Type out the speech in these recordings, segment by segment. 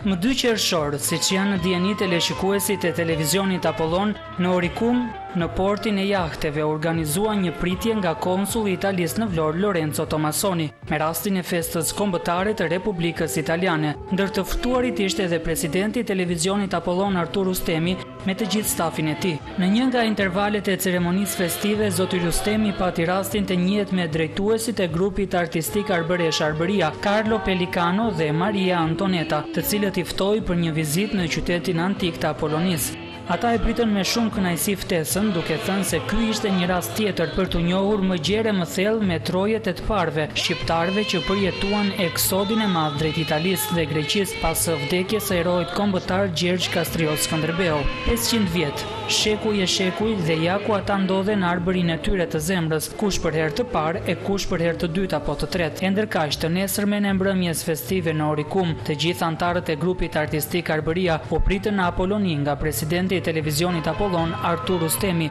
Më 2 qershor, siç janë në dieni teleshikuesit e televizionit Apollon, në Oricum, në portin e jahteve organizua një pritje nga konsulli italisë në Vlorë Lorenzo Tomasoni, me rastin e festës kombëtare të Republikës Italiane. Ndër të ftuarit ishte edhe presidenti i televizionit Apollon Artur Rustemi me të gjithë stafin e tij. Në një nga intervalet e ceremonisë festive, zoti Rustemi pati rastin të njihet me drejtuesit e grupit artistik Arbëresh Arbëria, Carlo Pellicano dhe Maria Antoneta, të cilët i ftoi për një vizitë në qytetin antik të Apollonisë. Ata e pritën me shumë kënaqësi ftesën, duke thënë se ky ishte një rast tjetër për të njohur më gjerë më thellë me trojet e të parëve, shqiptarëve që përjetuan eksodin e madh drejt Italisë dhe Greqisë pas vdekjes së heroit kombëtar Gjergj Kastriot Skënderbeu. 500 vjet, shekuj e shekuj dhe ja ku ata ndodhen në arbërinë e tyre të zemrës, kush për herë të parë e kush për herë të dytë apo të tretë. E ndërkaq të nesërmen e mbrëmjes festive në Oricum, të gjithë anëtarët e grupit artistik Arbëria u pritën në Apolloni nga presidenti i televizionit Apollon Artur Rustemi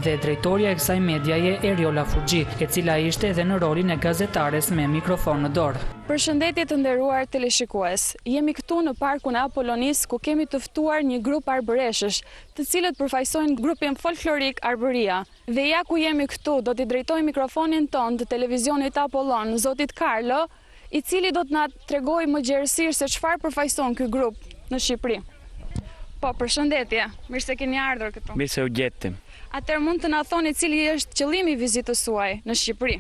dhe drejtoria e kësaj mediaje Eriola Furxhi, e cila ishte edhe në rolin e gazetares me mikrofon në dorë. Përshëndetje të nderuar teleshikues. Jemi këtu në parkun e Apollonis ku kemi të ftuar një grup arbëreshësh, të cilët përfaqësojnë grupin folklorik Arbëria. Dhe ja ku jemi këtu, do t'i drejtoj mikrofonin ton të televizionit Apollon, zotit Carlo, i cili do të na tregojë më gjerësisht se çfarë përfaqëson ky grup në Shqipëri. Po, përshëndetje. Mirë se keni ardhur këtu. Mirë se u gjetëm. Atëherë mund të na thoni cili është qëllimi i vizitës suaj në Shqipëri?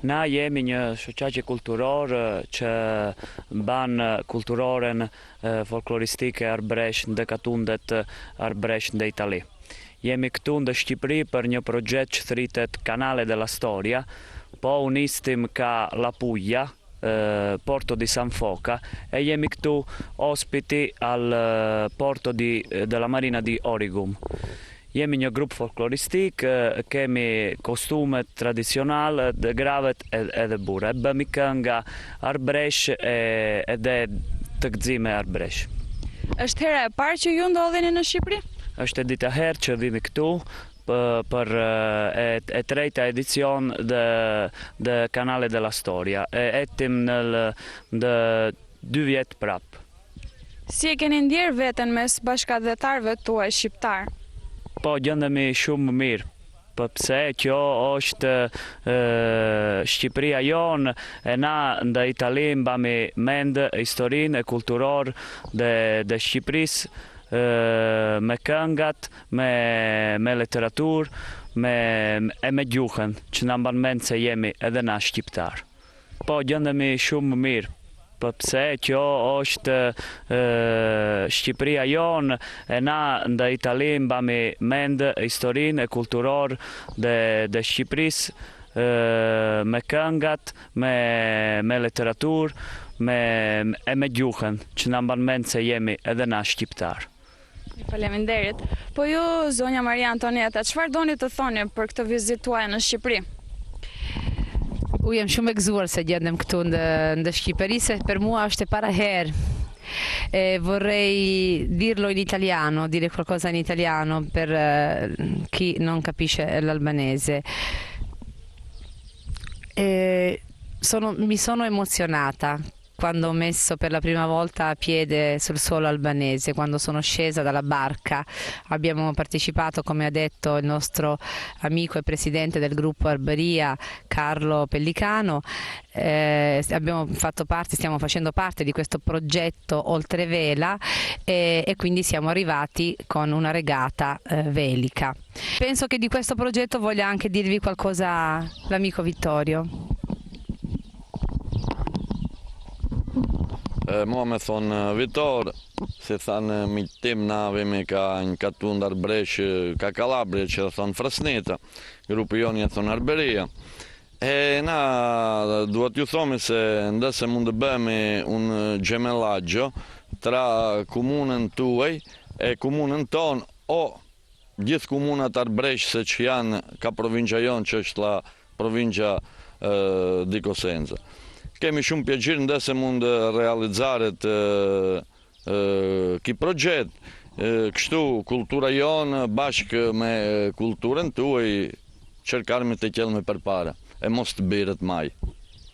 Na jemi një shoqaqe kulturor që mban kulturoren folkloristike arbëresh ndë katundet arbëresh ndë Itali. Jemi këtu në Shqipëri për një proġett që thritet Canale della Storia, po unistim ka La Puglia, Porto di San Foca, e jemi këtu ospiti al porto della Marina di Oricum. Jemi një grup folkloristik, kemi kostumet tradicional, gravet edhe burë. E bëmi kënga arbëresh edhe të gëzime arbëresh. Është hera e parë që ju ndodheni në Shqipëri? Është e dita herë që vimi këtu për e treta edicion dhe Canale della Storia. Etim në 2 vjet prap. Si e keni ndjerë veten mes bashkëdhetarëve tuaj shqiptar? Po, gjendemi shumë mirë. Pse kjo është Shqipëria jonë, e na ndë Itali mbami mend historinë e kulturor dhe Shqipërisë, me këngat, me literaturë, me gjuhën, që na mban mend se jemi edhe na shqiptar. Po, gjendemi shumë mirë. Pse kjo është Shqipëria jonë, e na ndë Itali mbami mend historinë e kulturor dhe Shqipërisë, me këngat, me literaturë, me gjuhën, që na mban mend se jemi edhe na shqiptar. Faleminderit. Po ju, zonja Maria Antoneta, çfarë doni të thoni për këtë vizitë tuaj në Shqipëri? Jam shumë e gëzuar se gjendem këtu në Shqipëri, se per mua është e para herë. Vorrei dirlo in italiano, dire qualcosa in italiano per chi non capisce l'albanese. Mi sono emozionata quando ho messo per la prima volta piede sul suolo albanese, quando sono scesa dalla barca. Abbiamo partecipato, come ha detto il nostro amico e presidente del gruppo Arbëria, Carlo Pellicano, stiamo facendo parte di questo progetto Oltrevela e quindi siamo arrivati con una regata velica. Penso che di questo progetto voglia anche dirvi qualcosa l'amico Vittorio. Mua me thonë Vitor, se thanë miq tim na vemi ka një katund arbëresh ka Kalabria që thonë Frasneta, grupi jonë e thonë Arbëria. E na duhet ju thomi se ndëse mund të bëhemi un gemellaggio tra komunën tuaj e komunën tonë, o gjithë komunat arbëresh se që janë ka provincia jonë që është la provincia di Cosenza. Kemi shumë pjaçir ndëse mund realizaret ki proġett, kështu kultura jonë bashkë me kulturën tuaj cercarmi të qelme përpara e mos të biret maj.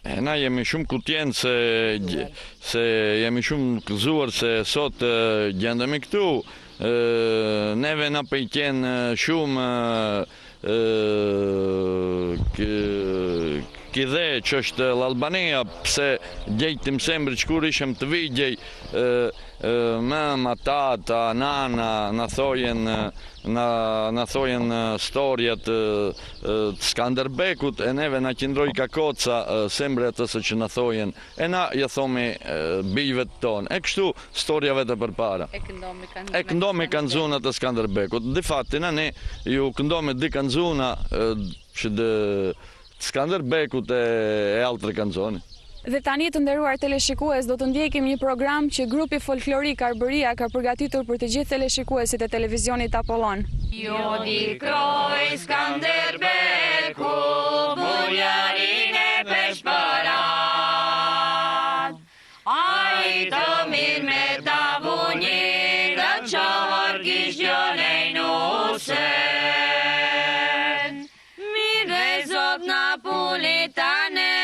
Na jemi shumë kutjenë se jemi shumë gëzuar se sot gjendemi këtu. Neve na pëlqen shumë kidhe që është l'Albania, pse gjejtim sembri që kur ishëm të vigjej, mama, tata, nana, na thojen storjet të Skanderbekut, e neve na qindroj ka koca sembri atëse që na thojen, e na ja thomi bijve të tonë, e kështu storjave të përpara. E këndomi kanzuna të Skanderbekut. Difatti, ne ju këndomi di kanzuna që dë Skanderbekut e altre kanzoni. Dhe tani të nderuar teleshikues, do të ndjekim një program që grupi folklorik Arbëria ka përgatitur për të gjithë teleshikuesit e televizionit Apollon. Ju dikroj Skanderbeku, buljarin e peshpërat, ai të mirë me tavunjë, dhe qohër kishjonej nusen, mirë zot napolitane,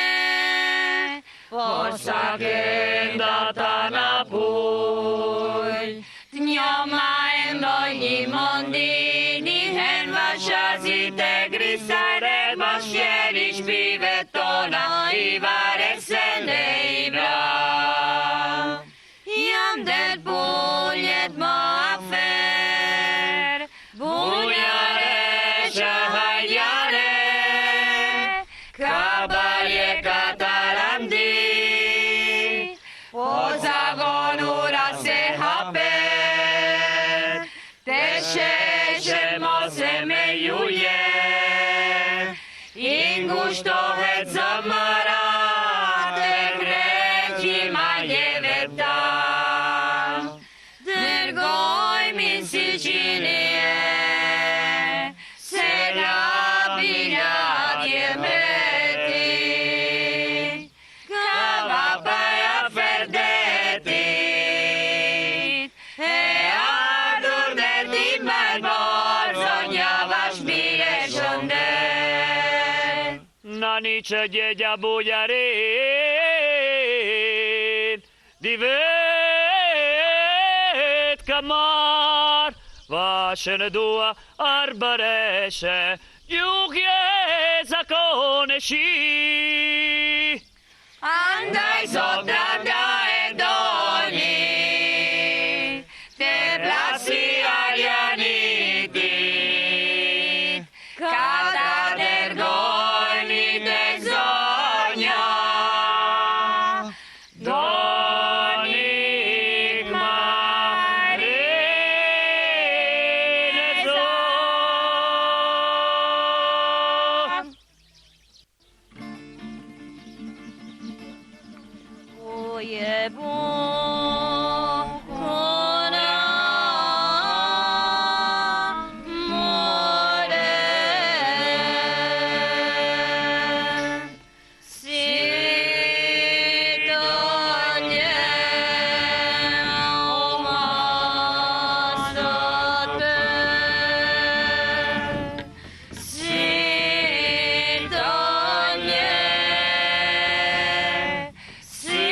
por sa kenda ta napull, të njoma e ndoj një mondi, një hen vashazit e grisare, bashkjeri shpive tona, i varesen e i bra. Jam del puljet më afer, buljare që hajjare, kabalje katarandi, po zagonura se hape, te sheshe mose me juje, i ngushtohet zëmëra, te kreqi maljeve ta, dërgojmi si qinie, se rapilja atje mbreti, ka vapaja ferdetit, e ardhur derti mërbor, zonja vashmire shëndet. Nani që gjegja buljarin, di vet ka marr, vashën e dua arbëreshe, gjukje zakone shi. Andaj zot draga e doni, te plasi Arjanitit, ka ta dërgojni te zonja, Donik marin e zot. Oje bukona more, si to nje o masote, si to nje, si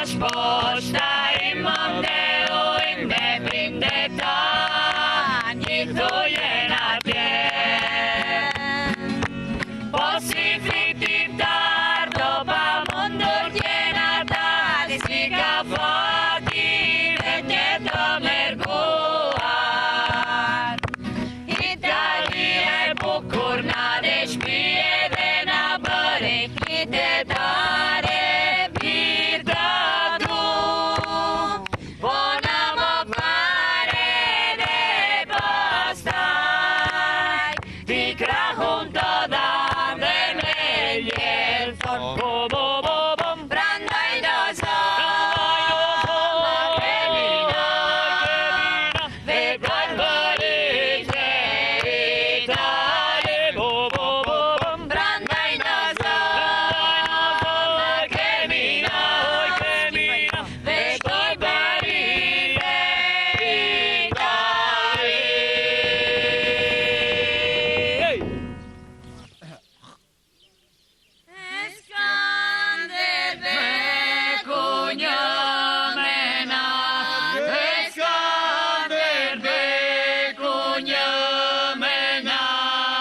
bash poshta I Mondeo I me prinde ta një thujen atje po si fititar do pa mundur tjena ta si ka fati vete do merguar Italia e bukur na de shpije dhe na bëre kitetare mirë tu po na më pare dhe pastaj ti krahun të dam dhe me ljerë thon bo bo bo bom prandaj do zona kemina dhe kalbërite Italie bo bo bo bom prandaj do zona kemina dhe kalbërite Italie Eskander beku një mena Eskander beku një menate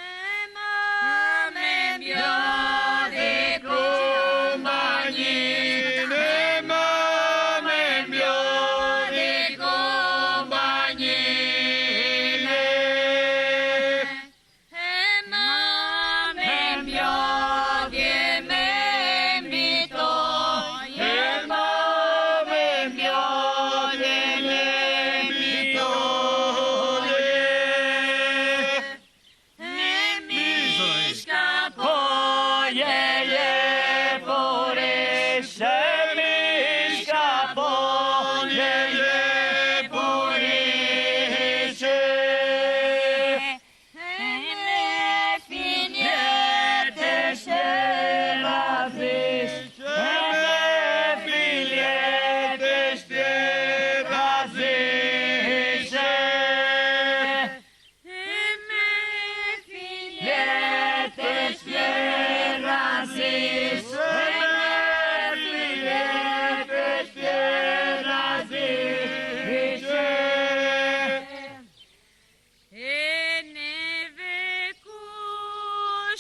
Ema me mbjode kumbanjin Ema me mbjode kumbanjin Ema me mbjodje me mbitoj Ema me mbjodje me mbitoj E mishka po je poresh E mishka po je poresh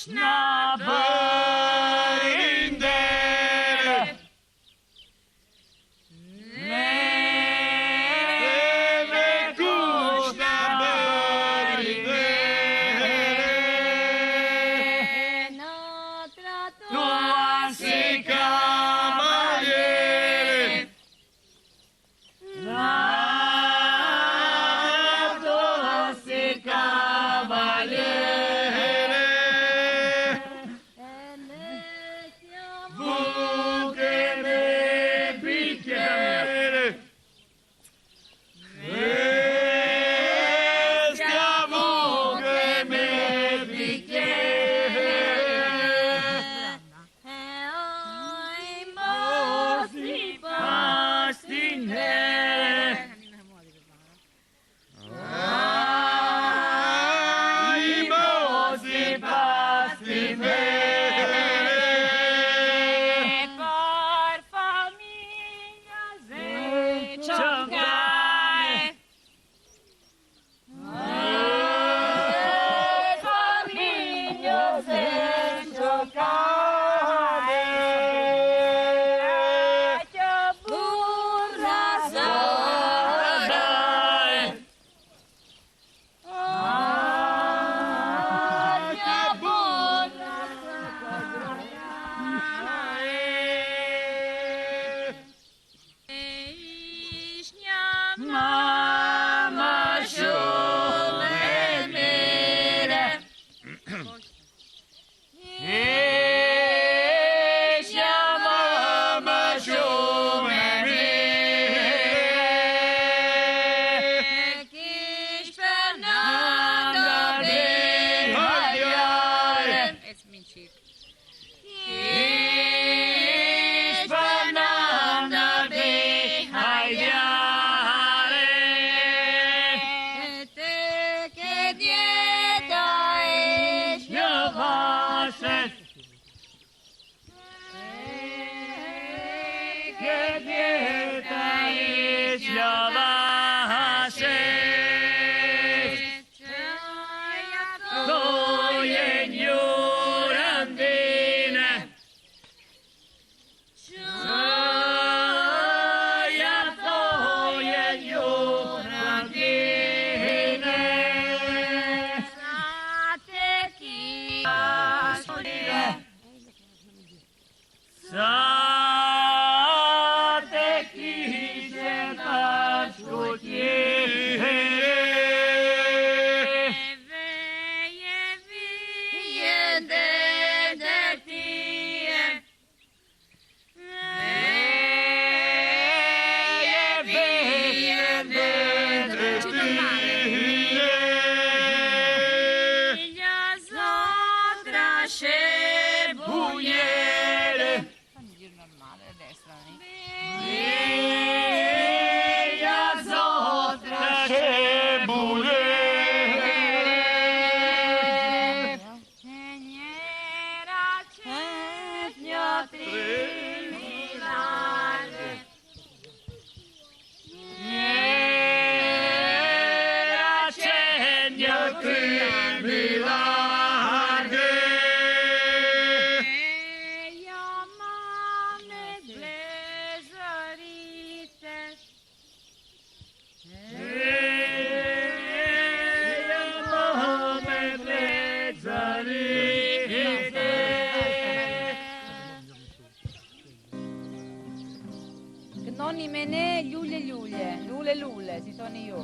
Na barinder Neve kush na barinder Tua si cavaliere Tua si cavaliere Nonni me ne lule lule, lule lule, si thoni ju.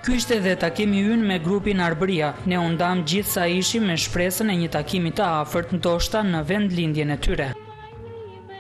Ky ishte edhe takimi ynë me grupin Arbëria. Ne u ndam gjithsa ishim me shpresën e një takimi të afërt, ndoshta në vendlindjen e tyre.